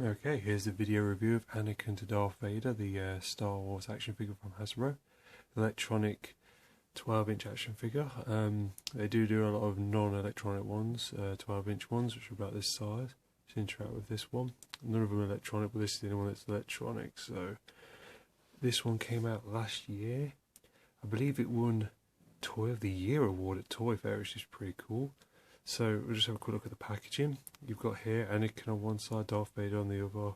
Okay, here's the video review of Anakin to Darth Vader, the Star Wars action figure from Hasbro. Electronic 12-inch action figure. They do a lot of non-electronic ones, 12-inch ones, which are about this size. Just interact with this one. None of them are electronic, but this is the only one that's electronic. So this one came out last year. I believe it won Toy of the Year award at Toy Fair, which is pretty cool. So we'll just have a quick look at the packaging. You've got here Anakin on one side, Darth Vader on the other,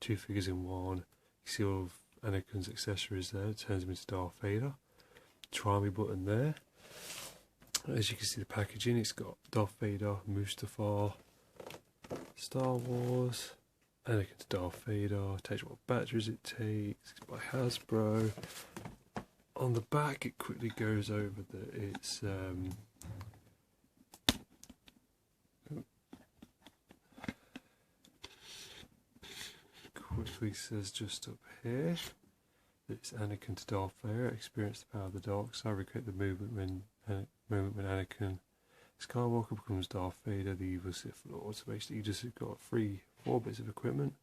two figures in one. You see all of Anakin's accessories there, it turns him into Darth Vader. Try me button there. As you can see the packaging, it's got Darth Vader, Mustafar, Star Wars, Anakin to Darth Vader, tells you what batteries it takes, it's by Hasbro. On the back it quickly goes over that it's quickly says just up here that it's Anakin to Darth Vader, experience the power of the dark side, recreate the moment when Anakin Skywalker becomes Darth Vader, the evil Sith Lord. So basically you just got four bits of equipment: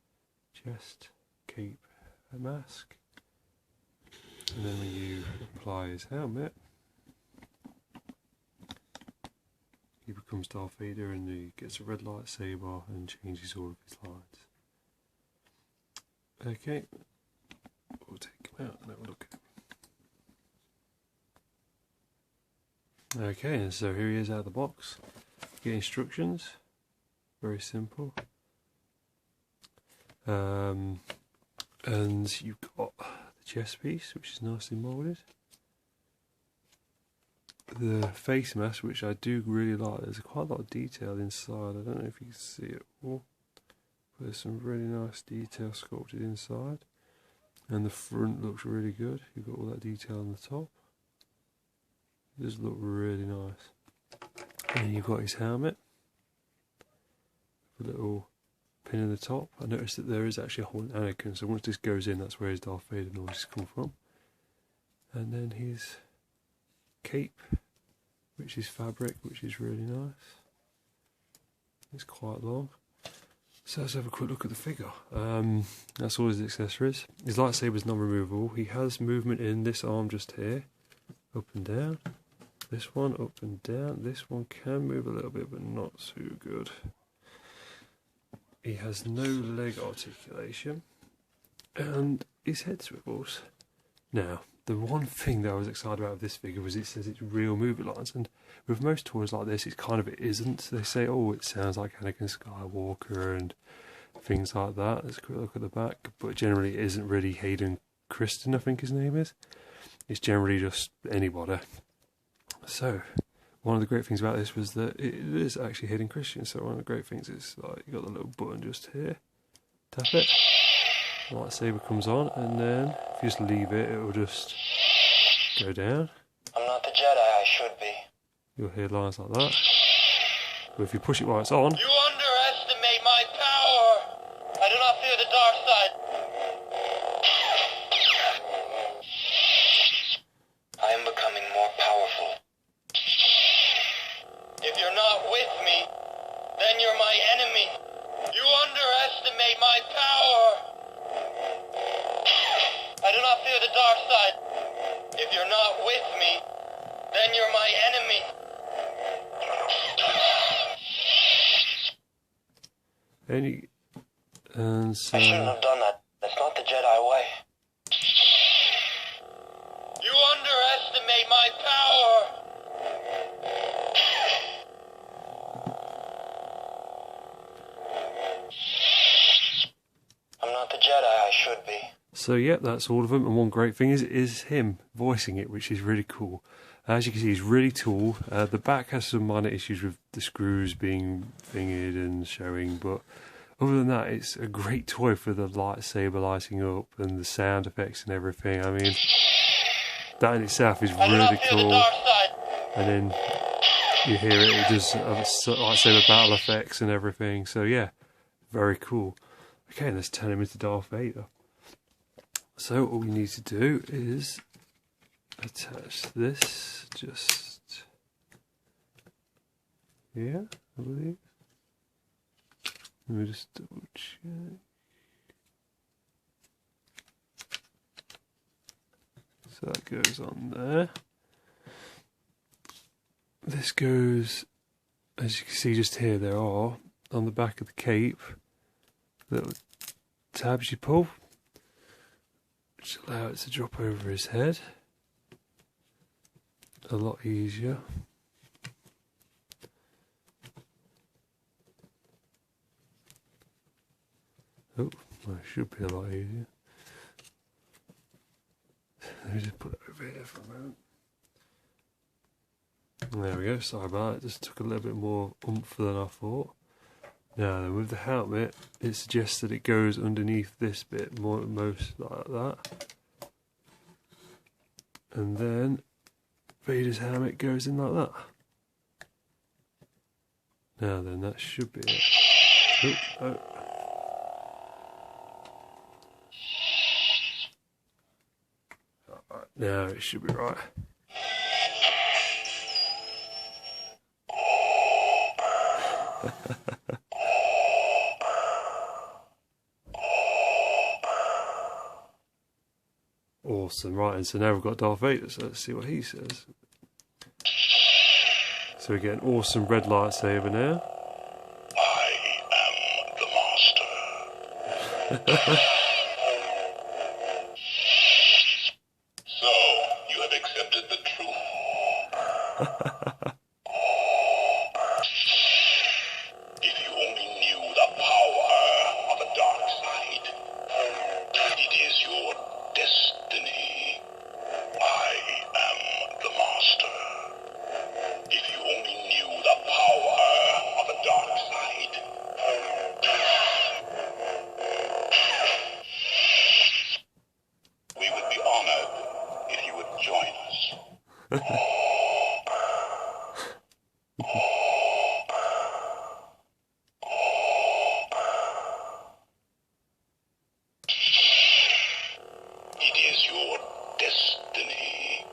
chest, cape, a mask, and then when you apply his helmet, he becomes Darth Vader and he gets a red lightsaber and changes all of his lines. Okay, we'll take him out and have a look at him. Okay, and so here he is out of the box. You get instructions, very simple. And you've got the chest piece, which is nicely moulded. The face mask, which I do really like. There's quite a lot of detail inside. I don't know if you can see it all. There's some really nice detail sculpted inside, and the front looks really good. You've got all that detail on the top. It does look really nice. And you've got his helmet, a little pin in the top. I noticed that there is actually a hole in Anakin, so once this goes in, that's where his Darth Vader noise come from. And then his cape, which is fabric, which is really nice. It's quite long. So let's have a quick look at the figure. That's all his accessories. His lightsaber is non-removable. He has movement in this arm just here, up and down. This one up and down. This one can move a little bit, but not too good. He has no leg articulation, and his head swivels. Now, the one thing that I was excited about with this figure was it says it's real movement lines, and with most toys like this, it isn't. They say, oh, it sounds like Anakin Skywalker and things like that. Let's quick look at the back, but generally it isn't really Hayden Christensen, I think his name is. It's generally just anybody. So, one of the great things about this was that it is actually Hayden Christensen. So one of the great things is like you got the little button just here. Tap it. Lightsaber comes on, and then if you just leave it, it will just go down. I'm not the Jedi I should be. You'll hear lines like that. But if you push it while it's on, you underestimate my power. I do not fear the dark side. I am becoming more powerful. If you're not with me, then you're my enemy. You underestimate my power. I do not fear the dark side. If you're not with me, then you're my enemy. And so I shouldn't have done that. That's not the Jedi way. You underestimate my power. I'm not the Jedi I should be. So yeah, that's all of them, and one great thing is him voicing it, which is really cool. As you can see, he's really tall. The back has some minor issues with the screws being thingied and showing, but other than that, it's a great toy for the lightsaber lighting up and the sound effects and everything. I mean, that in itself is really cool. And then you hear it does lightsaber battle effects and everything. So yeah, very cool. Okay, let's turn him into Darth Vader. So all we need to do is attach this just here, I believe. Let me just double check. So that goes on there. This goes, as you can see just here, there are, on the back of the cape, little tabs you pull, which allow it to drop over his head. A lot easier. Oh, well, it should be a lot easier. Let me just put it over here for a moment. There we go, sorry about that, it just took a little bit more oomph than I thought. Now then, with the helmet, it suggests that it goes underneath this bit, most like that. And then, Vader's helmet goes in like that. Now then, that should be it. Oh, oh. Now it should be right. Awesome, right, and so now we've got Darth Vader, so let's see what he says. So we get an awesome red lightsaber now. I am the master. So, you have accepted the truth. If you only knew the power of the dark side. It is your destiny. I am the master. If you only knew the power of the dark side. We would be honored if you would join us. It is your destiny.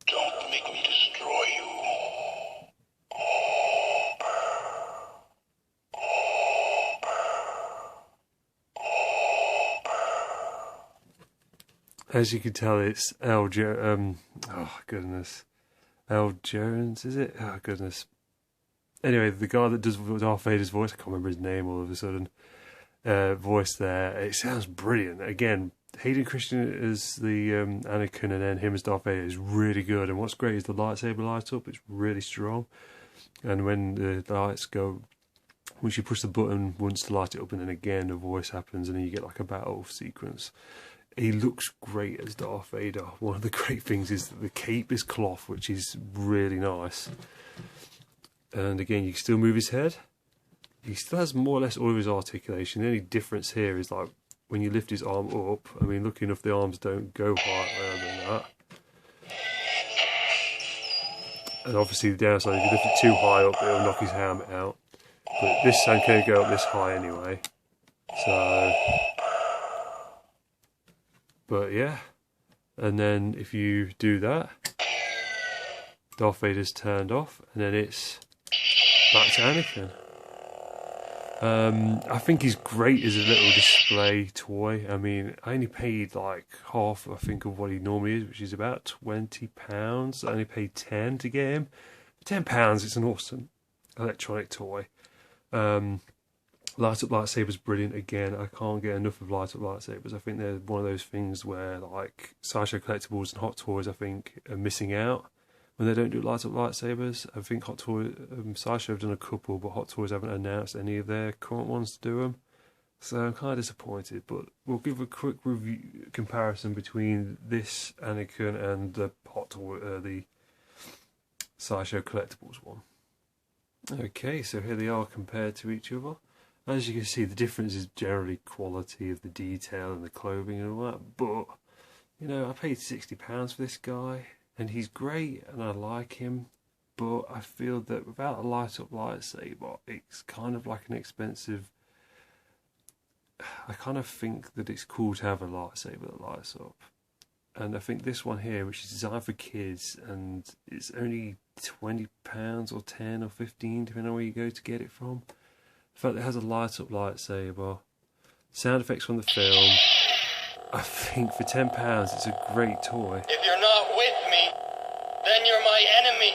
Don't make me destroy you. As you can tell, it's oh goodness, L Jones, is it? Oh goodness. Anyway, the guy that does Darth Vader's voice, I can't remember his name all of a sudden. Voice there, it sounds brilliant. Again, Hayden Christensen as the Anakin, and then him as Darth Vader is really good. And what's great is the lightsaber light up; it's really strong. And when the lights go, once you push the button once to light it up, and then again the voice happens, and then you get like a battle sequence. He looks great as Darth Vader. One of the great things is that the cape is cloth, which is really nice. And again, you can still move his head. He still has more or less all of his articulation. The only difference here is like when you lift his arm up. I mean, lucky enough the arms don't go higher than that. And obviously the downside, if you lift it too high up, it'll knock his helmet out. But this hand can't go up this high anyway. So... But yeah, and then if you do that, Darth Vader's turned off, and then it's back to Anakin. I think he's great as a little display toy. I mean, I only paid like half, I think, of what he normally is, which is about £20. I only paid £10 to get him. For £10, it's an awesome electronic toy. Light up lightsabers brilliant again. I can't get enough of light up lightsabers. I think they're one of those things where like Sideshow Collectibles and Hot Toys I think are missing out when they don't do light up lightsabers. I think Hot Toys, Sideshow have done a couple, but Hot Toys haven't announced any of their current ones to do them. So I'm kind of disappointed, but we'll give a quick review comparison between this Anakin and the Hot Toy, the Sideshow Collectibles one. Okay, so here they are compared to each other. As you can see, the difference is generally quality of the detail and the clothing and all that. But, you know, I paid £60 for this guy, and he's great, and I like him. But I feel that without a light-up lightsaber, it's kind of like an expensive... I kind of think that it's cool to have a lightsaber that lights up. And I think this one here, which is designed for kids, and it's only £20 or 10 or 15, depending on where you go to get it from. The fact that it has a light-up lightsaber, sound effects from the film. I think for £10 it's a great toy. If you're not with me, then you're my enemy.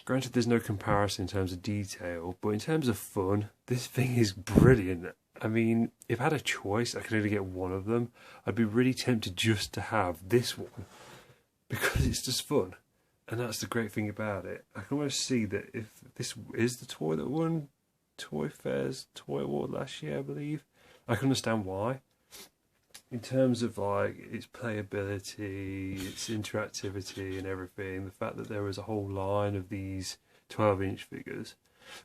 Granted, there's no comparison in terms of detail, but in terms of fun, this thing is brilliant. I mean, if I had a choice, I could only get one of them. I'd be really tempted just to have this one, because it's just fun. And that's the great thing about it. I can almost see that if this is the toy that won Toy Fair's Toy Award last year, I believe, I can understand why. In terms of like its playability, its interactivity and everything, the fact that there was a whole line of these 12-inch figures,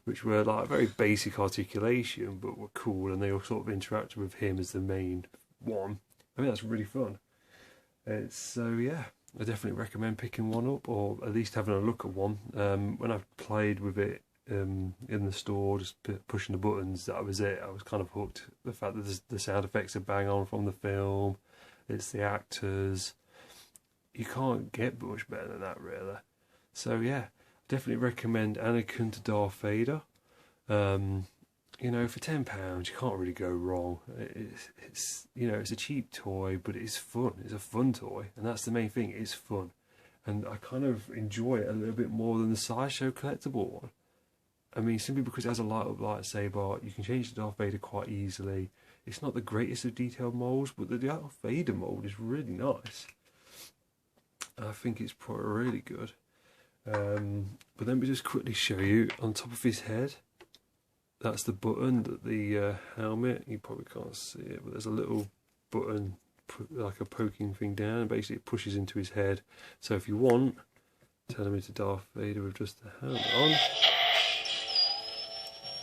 which were like very basic articulation, but were cool, and they all sort of interacted with him as the main one. I mean, that's really fun. So yeah, I definitely recommend picking one up, or at least having a look at one. When I've played with it in the store, just pushing the buttons, that was it. I was kind of hooked. The fact that the sound effects are bang on from the film, it's the actors. You can't get much better than that, really. So yeah, definitely recommend Anakin to Darth Vader. You know, for £10, you can't really go wrong. It's you know, it's a cheap toy, but it's fun. It's a fun toy, and that's the main thing. It's fun, and I kind of enjoy it a little bit more than the Sideshow collectible one. I mean, simply because it has a light up lightsaber, you can change the Darth Vader quite easily. It's not the greatest of detailed molds, but the Darth Vader mold is really nice. I think it's probably really good. But let me just quickly show you on top of his head. That's the button that the helmet. You probably can't see it, but there's a little button, like a poking thing down, and basically it pushes into his head. So if you want, turn him into Darth Vader with just the helmet on.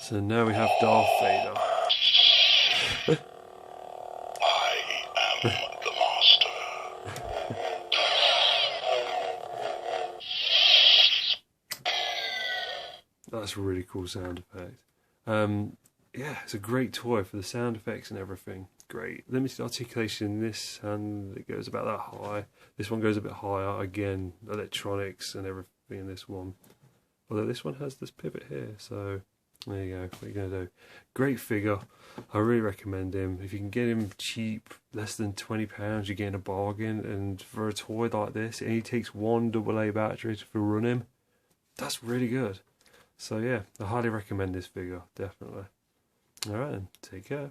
So now we have Darth Vader. I am the master. That's a really cool sound effect. Yeah, it's a great toy for the sound effects and everything. Great. Limited articulation in this hand, it goes about that high. This one goes a bit higher. Again, electronics and everything in this one. Although this one has this pivot here, so there you go. What are you going to do? Great figure. I really recommend him. If you can get him cheap, less than £20, you're getting a bargain. And for a toy like this, it only takes one AA battery to run him. That's really good. So yeah, I highly recommend this figure, definitely. Alright then, take care.